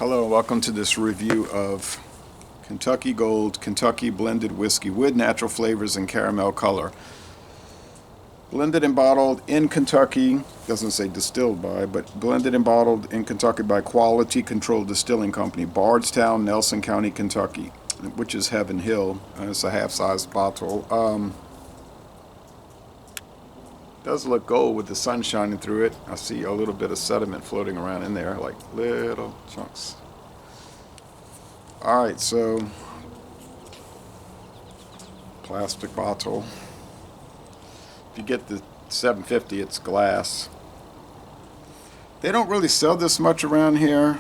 Hello, welcome to this review of Kentucky Gold Kentucky Blended Whiskey with natural flavors and caramel color. Blended and bottled in Kentucky, doesn't say distilled by, but blended and bottled in Kentucky by Quality Control Distilling Company, Bardstown, Nelson County, Kentucky, which is Heaven Hill. It's a half-sized bottle. Does look gold with the sun shining through it. I see a little bit of sediment floating around in there, like little chunks. All right, so plastic bottle. If you get the 750, it's glass. They don't really sell this much around here.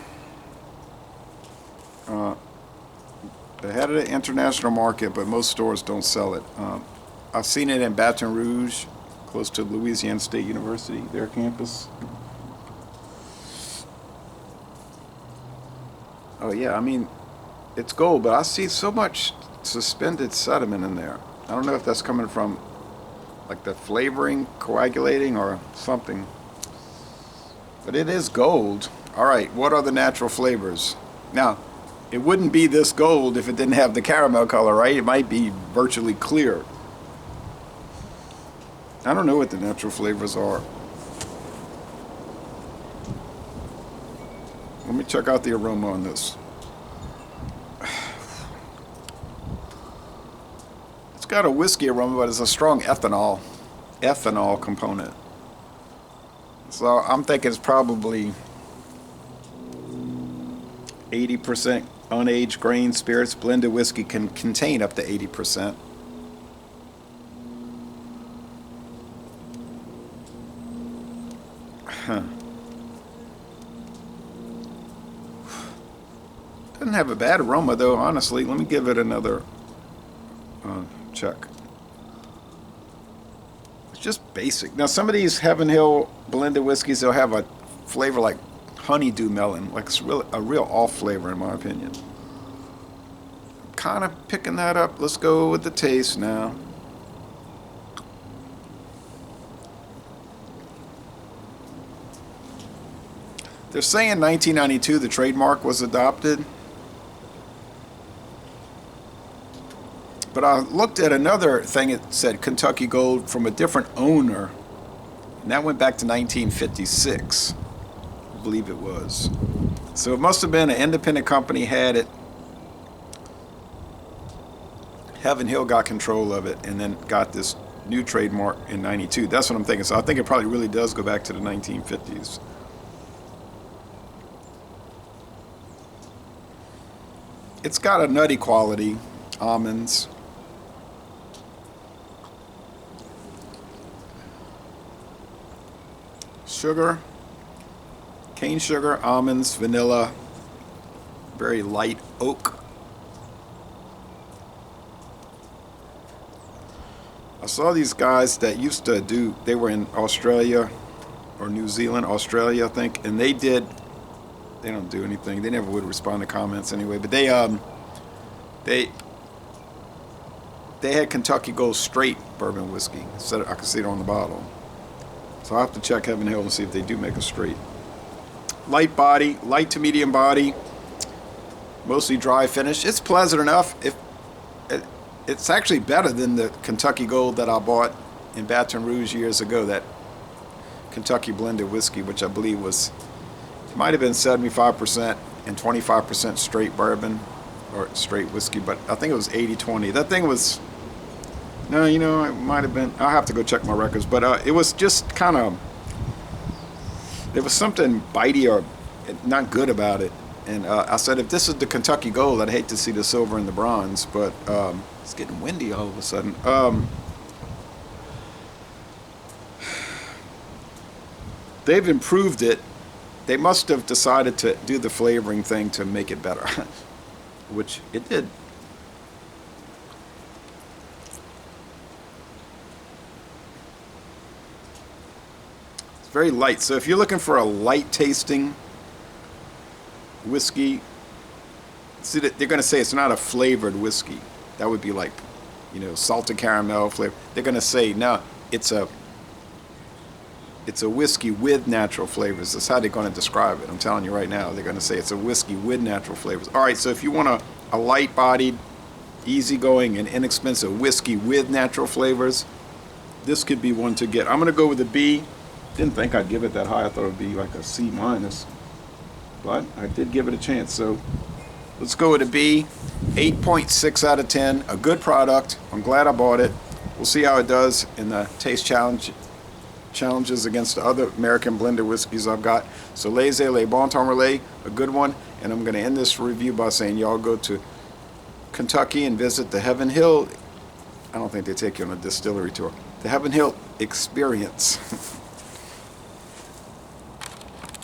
They had it at international market, but most stores don't sell it. I've seen it in Baton Rouge, close to Louisiana State University, their campus. Oh yeah, I mean, it's gold, but I see so much suspended sediment in there. I don't know if that's coming from like the flavoring coagulating or something. But it is gold. All right, what are the natural flavors? Now, it wouldn't be this gold if it didn't have the caramel color, right? It might be virtually clear. I don't know what the natural flavors are. Let me check out the aroma on this. It's got a whiskey aroma, but it's a strong ethanol component. So I'm thinking it's probably 80% unaged grain spirits. Blended whiskey can contain up to 80%. Doesn't have a bad aroma though, honestly. Let me give it another check. It's just basic. Now some of these Heaven Hill blended whiskeys, they'll have a flavor like honeydew melon, like it's a real off flavor in my opinion. I'm kind of picking that up. Let's go with the taste now. They're saying 1992 the trademark was adopted. But I looked at another thing, it said Kentucky Gold from a different owner. And that went back to 1956, I believe it was. So it must have been an independent company had it. Heaven Hill got control of it and then got this new trademark in 92. That's what I'm thinking. So I think it probably really does go back to the 1950s. It's got a nutty quality, almonds. Sugar, cane sugar, almonds, vanilla, very light oak. I saw these guys that used to do, they were in Australia or New Zealand, Australia I think, and they don't do anything. They never would respond to comments anyway. But they had Kentucky Gold straight bourbon whiskey. So I can see it on the bottle. So I'll have to check Heaven Hill and see if they do make a straight. Light body, light to medium body, mostly dry finish. It's pleasant enough. It's actually better than the Kentucky Gold that I bought in Baton Rouge years ago. That Kentucky blended whiskey, which I believe was. It might have been 75% and 25% straight bourbon or straight whiskey, but I think it was 80-20. That thing was, no, it might have been, I'll have to go check my records, but it was just kind of, there was something bitey or not good about it. And I said, if this is the Kentucky Gold, I'd hate to see the silver and the bronze, but it's getting windy all of a sudden. They've improved it. They must have decided to do the flavoring thing to make it better, which it did. It's very light. So if you're looking for a light tasting whiskey, see that they're going to say it's not a flavored whiskey. That would be like, salted caramel flavor. They're going to say no, it's It's a whiskey with natural flavors. That's how they're going to describe it. I'm telling you right now, they're going to say it's a whiskey with natural flavors. All right, so if you want a light-bodied, easygoing, and inexpensive whiskey with natural flavors, this could be one to get. I'm going to go with a B. Didn't think I'd give it that high. I thought it would be like a C minus, but I did give it a chance. So let's go with a B. 8.6 out of 10. A good product. I'm glad I bought it. We'll see how it does in the taste challenges against the other American blended whiskeys I've got. So Les Le Bon Temps Relais, a good one. And I'm going to end this review by saying y'all go to Kentucky and visit the Heaven Hill. I don't think they take you on a distillery tour. The Heaven Hill Experience.